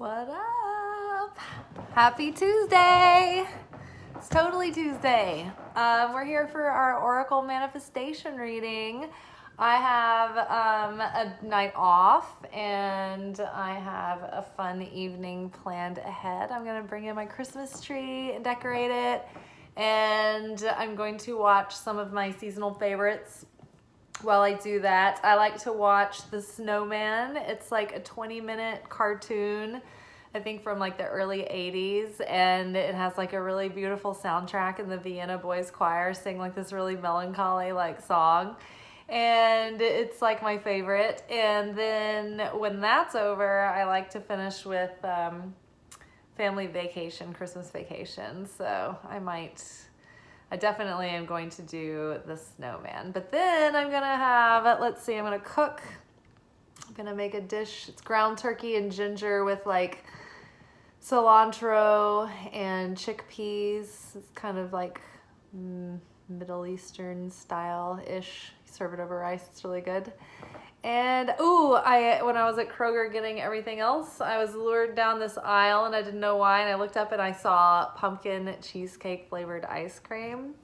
What up? Happy Tuesday! It's totally Tuesday. We're here for our Oracle Manifestation reading. I have a night off and I have a fun evening planned ahead. I'm going to bring in my Christmas tree and decorate it, and I'm going to watch some of my seasonal favorites. While I do that, I like to watch The Snowman. It's like a 20-minute cartoon, I think from like the early 80s, and it has like a really beautiful soundtrack, and the Vienna Boys Choir sing like this really melancholy like song, and it's like my favorite. And then when that's over, I like to finish with Family Vacation, Christmas Vacation. So I definitely am going to do The Snowman. But then I'm going to have, I'm going to cook. I'm going to make a dish. It's ground turkey and ginger with like cilantro and chickpeas. It's kind of like Middle Eastern style-ish. Serve it over rice. It's really good. And when I was at Kroger getting everything else, I was lured down this aisle and I didn't know why, and I looked up and I saw pumpkin cheesecake flavored ice cream.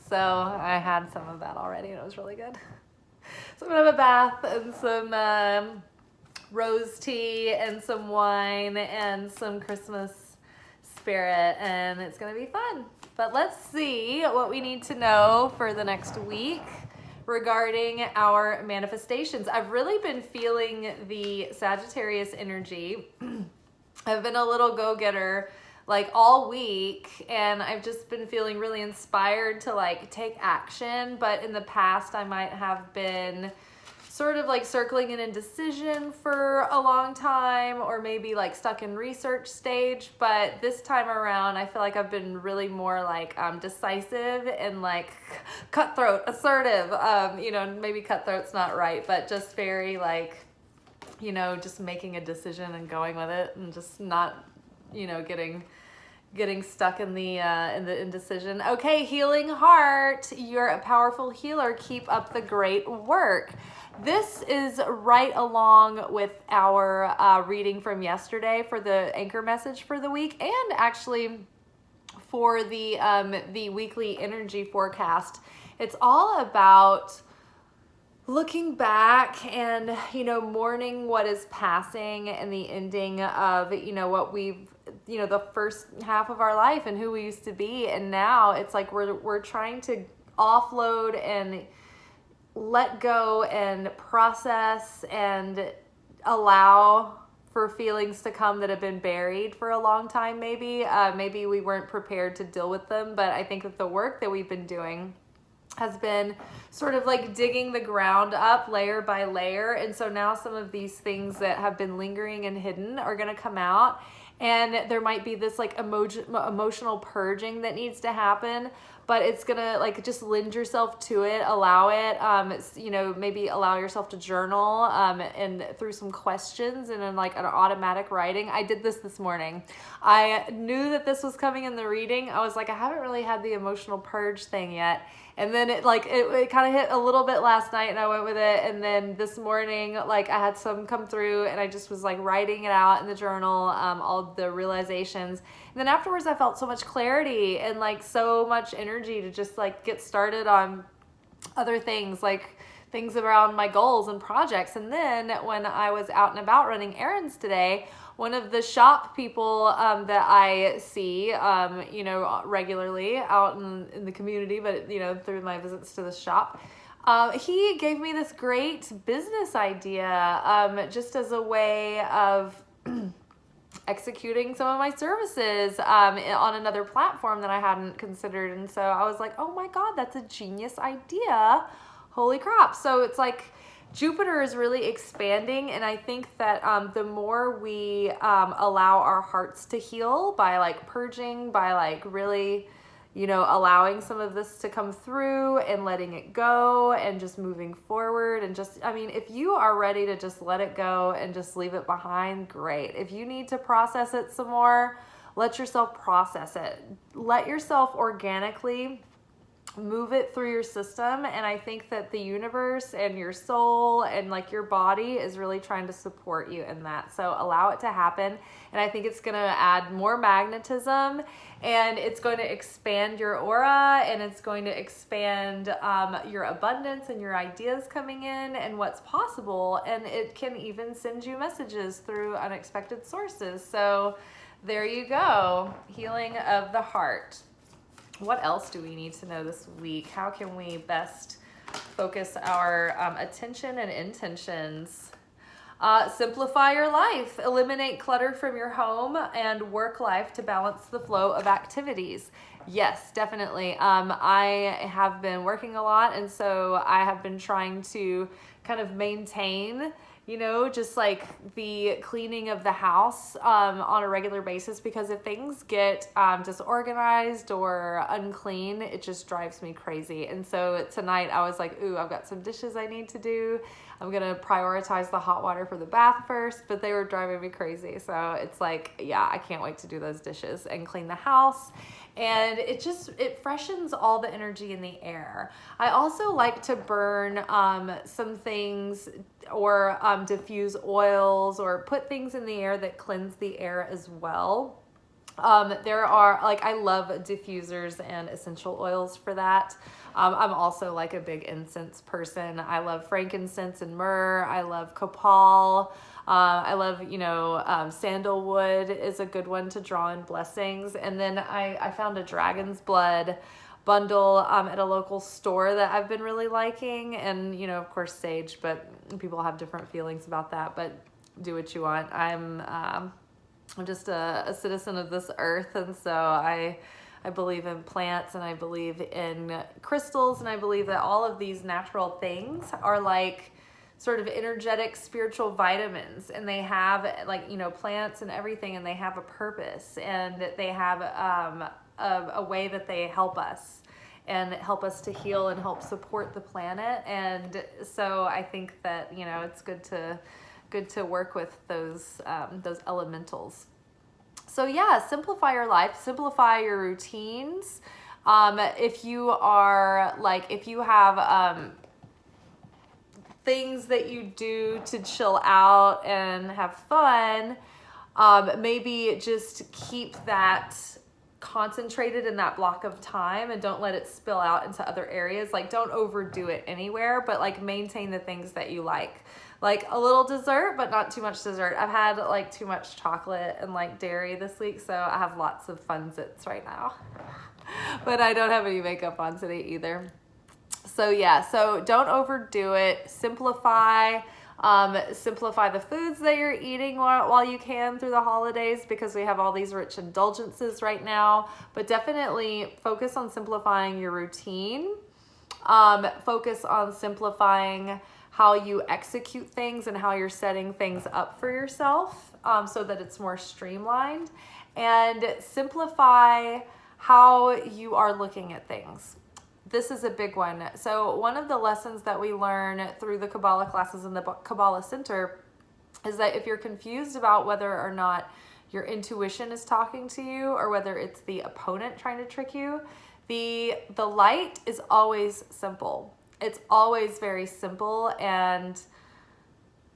So I had some of that already and it was really good. So I'm gonna have a bath and some rose tea and some wine and some Christmas spirit, and it's gonna be fun. But let's see what we need to know for the next week regarding our manifestations. I've really been feeling the Sagittarius energy. I've been a little go-getter like all week, and I've just been feeling really inspired to like take action. But in the past, I might have been sort of like circling an indecision for a long time, or maybe like stuck in research stage. But this time around, I feel like I've been really more like decisive and like cutthroat, assertive. Maybe cutthroat's not right, but just very like, just making a decision and going with it, and just not, getting stuck in the indecision. Okay, healing heart, you're a powerful healer. Keep up the great work. This is right along with our reading from yesterday for the anchor message for the week, and actually for the weekly energy forecast. It's all about looking back and, mourning what is passing and the ending of, what we've, the first half of our life and who we used to be. And now it's like we're trying to offload and let go and process and allow for feelings to come that have been buried for a long time. Maybe we weren't prepared to deal with them, but I think that the work that we've been doing has been sort of like digging the ground up layer by layer. And so now some of these things that have been lingering and hidden are going to come out, and there might be this like emotional purging that needs to happen, but it's gonna like just lend yourself to it, allow it. Maybe allow yourself to journal and through some questions and then like an automatic writing. I did this morning. I knew that this was coming in the reading. I was like, I haven't really had the emotional purge thing yet. And then it kind of hit a little bit last night, and I went with it. And then this morning, like I had some come through, and I just was like writing it out in the journal, all the realizations. And then afterwards, I felt so much clarity and like so much energy to just like get started on other things, like things around my goals and projects. And then when I was out and about running errands today, one of the shop people that I see, regularly out in the community, but, through my visits to the shop, he gave me this great business idea just as a way of executing some of my services on another platform that I hadn't considered. And so I was like, oh my God, that's a genius idea. Holy crap. So it's like Jupiter is really expanding, and I think that the more we allow our hearts to heal by like purging, by like really, allowing some of this to come through and letting it go and just moving forward, and just, if you are ready to just let it go and just leave it behind, great. If you need to process it some more, let yourself process it. Let yourself organically move it through your system. And I think that the universe and your soul and like your body is really trying to support you in that. So allow it to happen. And I think it's going to add more magnetism, and it's going to expand your aura, and it's going to expand your abundance and your ideas coming in and what's possible. And it can even send you messages through unexpected sources. So there you go. Healing of the heart. What else do we need to know this week? How can we best focus our attention and intentions? Simplify your life. Eliminate clutter from your home and work life to balance the flow of activities. Yes, definitely. I have been working a lot, and so I have been trying to kind of maintain, you know, just like the cleaning of the house on a regular basis, because if things get disorganized or unclean, it just drives me crazy. And so tonight I was like, ooh, I've got some dishes I need to do. I'm going to prioritize the hot water for the bath first, but they were driving me crazy. So it's like, yeah, I can't wait to do those dishes and clean the house. And it freshens all the energy in the air. I also like to burn some things, or diffuse oils, or put things in the air that cleanse the air as well. There are, like, I love diffusers and essential oils for that. I'm also like a big incense person. I love frankincense and myrrh. I love copal. I love, sandalwood is a good one to draw in blessings. And then I found a dragon's blood bundle at a local store that I've been really liking. And, of course, sage, but people have different feelings about that, but do what you want. I'm just a citizen of this earth. And so I believe in plants, and I believe in crystals, and I believe that all of these natural things are like sort of energetic spiritual vitamins, and they have plants and everything, and they have a purpose, and they have a way that they help us to heal and help support the planet. And so I think that it's good to work with those elementals. So yeah, simplify your life, simplify your routines. If you have things that you do to chill out and have fun, maybe just keep that concentrated in that block of time, and don't let it spill out into other areas. Like, don't overdo it anywhere, but like maintain the things that you like a little dessert, but not too much dessert. I've had like too much chocolate and like dairy this week, so I have lots of Fun-Zits right now. But I don't have any makeup on today either. So yeah, so don't overdo it. Simplify the foods that you're eating while you can through the holidays, because we have all these rich indulgences right now. But definitely focus on simplifying your routine. Focus on simplifying how you execute things and how you're setting things up for yourself, so that it's more streamlined. And simplify how you are looking at things. This is a big one. So one of the lessons that we learn through the Kabbalah classes in the Kabbalah Center is that if you're confused about whether or not your intuition is talking to you, or whether it's the opponent trying to trick you, the light is always simple. It's always very simple and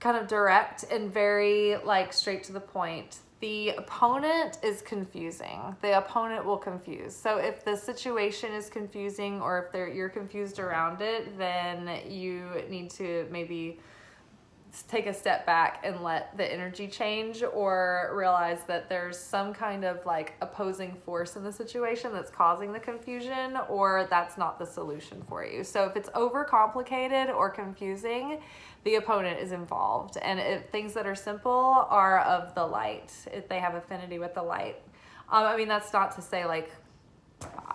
kind of direct and very like straight to the point. The opponent is confusing. The opponent will confuse. So if the situation is confusing, or if you're confused around it, then you need to maybe take a step back and let the energy change, or realize that there's some kind of like opposing force in the situation that's causing the confusion, or that's not the solution for you. So if it's overcomplicated or confusing, the opponent is involved. And if things that are simple are of the light, if they have affinity with the light. I mean, that's not to say like,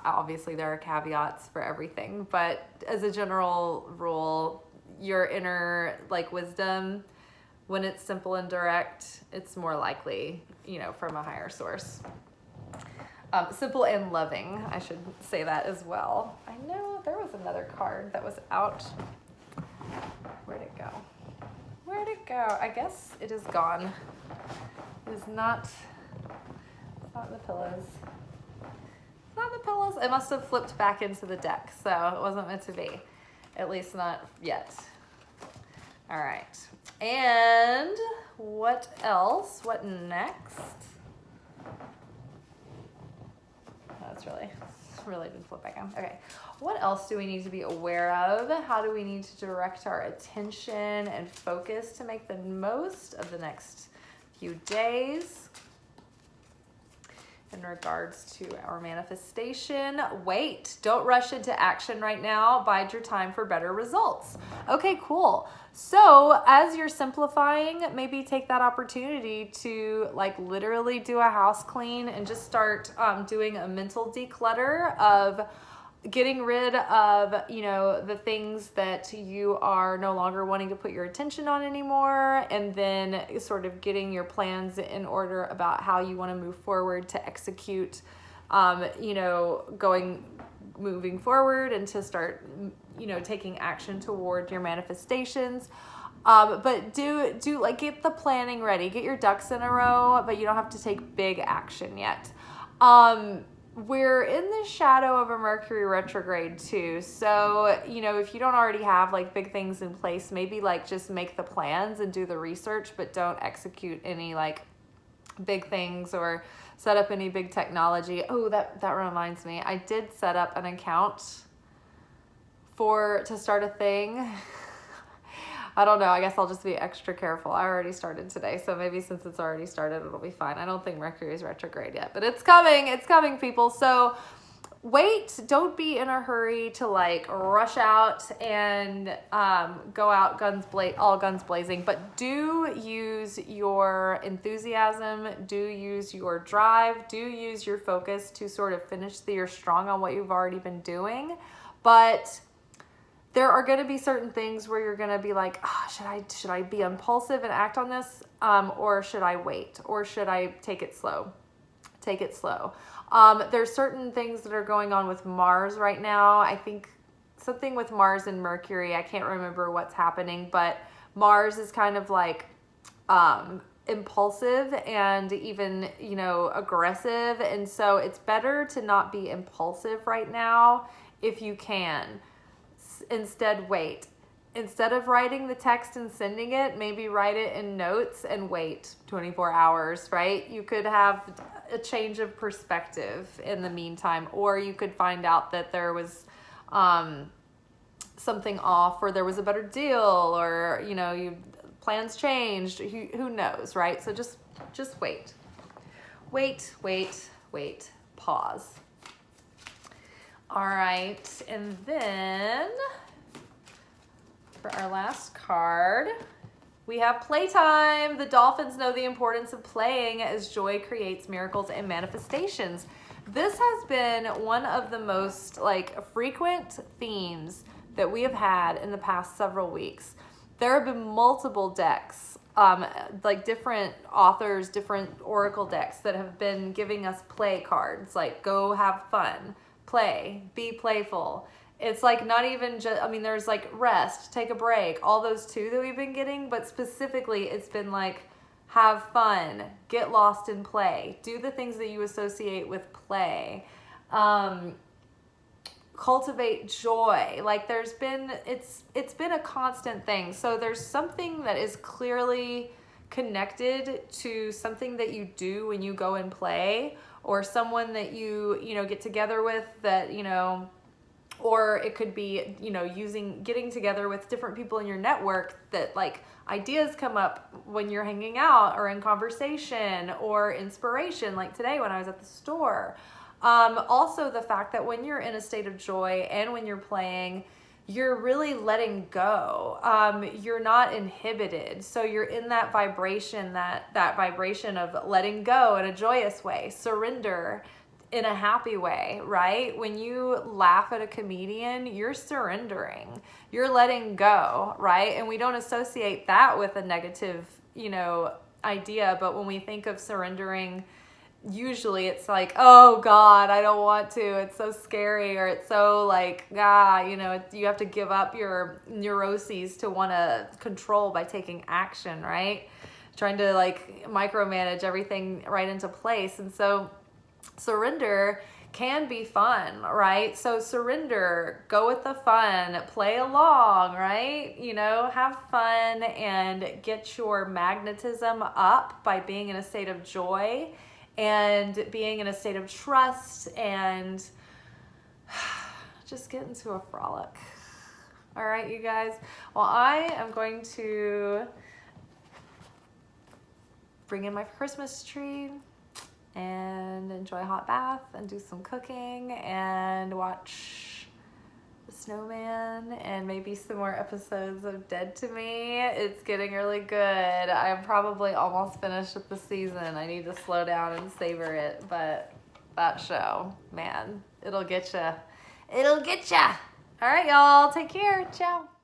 obviously there are caveats for everything, but as a general rule, your inner like wisdom, when it's simple and direct, it's more likely, from a higher source. Simple and loving, I should say that as well. I know there was another card that was out. Where'd it go? I guess it is gone. It is not in the pillows. that the pillows? It must have flipped back into the deck, so it wasn't meant to be. At least not yet. All right. And what else? What next? That's really didn't flip back on. Okay. What else do we need to be aware of? How do we need to direct our attention and focus to make the most of the next few days? In regards to our manifestation, wait, don't rush into action right now. Bide your time for better results. Okay, cool. So as you're simplifying, maybe take that opportunity to like literally do a house clean and just start doing a mental declutter of getting rid of, you know, the things that you are no longer wanting to put your attention on anymore, and then sort of getting your plans in order about how you want to move forward to execute, you know, moving forward and to start, you know, taking action toward your manifestations. But do like get the planning ready, get your ducks in a row, but you don't have to take big action yet. We're in the shadow of a Mercury retrograde too. So, you know, if you don't already have like big things in place, maybe like just make the plans and do the research, but don't execute any like big things or set up any big technology. Oh, that reminds me. I did set up an account to start a thing. I don't know. I guess I'll just be extra careful. I already started today, so maybe since it's already started, it'll be fine. I don't think Mercury is retrograde yet, but it's coming. It's coming, people. So wait. Don't be in a hurry to like rush out and go out all guns blazing, but do use your enthusiasm. Do use your drive. Do use your focus to sort of finish the year strong on what you've already been doing. But there are going to be certain things where you're going to be like, oh, should I be impulsive and act on this? Or should I wait? Or should I take it slow? Take it slow. There's certain things that are going on with Mars right now. I think something with Mars and Mercury. I can't remember what's happening, but Mars is kind of like impulsive and even, you know, aggressive. And so it's better to not be impulsive right now if you can. Instead, wait. Instead of writing the text and sending it, maybe write it in notes and wait 24 hours, right? You could have a change of perspective in the meantime, or you could find out that there was something off, or there was a better deal, or, you know, plans changed. Who knows, right? So just wait. Wait. Pause. All right, and then for our last card, we have playtime. The dolphins know the importance of playing as joy creates miracles and manifestations. This has been one of the most like frequent themes that we have had in the past several weeks. There have been multiple decks, like different authors, different oracle decks that have been giving us play cards, like go have fun, play, be playful. It's like not even just, I mean, there's like rest, take a break, all those too that we've been getting, but specifically it's been like have fun, get lost in play, do the things that you associate with play, cultivate joy. Like there's been, it's been a constant thing. So there's something that is clearly connected to something that you do when you go and play, or someone that you know, get together with that, you know, or it could be, you know, getting together with different people in your network that like ideas come up when you're hanging out or in conversation, or inspiration like today when I was at the store. Also the fact that when you're in a state of joy and when you're playing, you're really letting go. You're not inhibited. So you're in that vibration, that vibration of letting go in a joyous way, surrender in a happy way, right? When you laugh at a comedian, you're surrendering, you're letting go, right? And we don't associate that with a negative, you know, idea. But when we think of surrendering, usually it's like, oh God, I don't want to, it's so scary, or it's so like, you know, you have to give up your neuroses to want to control by taking action, right? Trying to like micromanage everything right into place. And so surrender can be fun, right? So surrender, go with the fun, play along, right? You know, have fun and get your magnetism up by being in a state of joy and being in a state of trust and just get into a frolic. All right, you guys. Well, I am going to bring in my Christmas tree and enjoy a hot bath and do some cooking and watch the snowman and maybe some more episodes of Dead to Me. It's getting really good. I'm probably almost finished with the season. I need to slow down and savor it, but that show, man, it'll get ya. It'll get ya. All right, y'all. Take care. Ciao.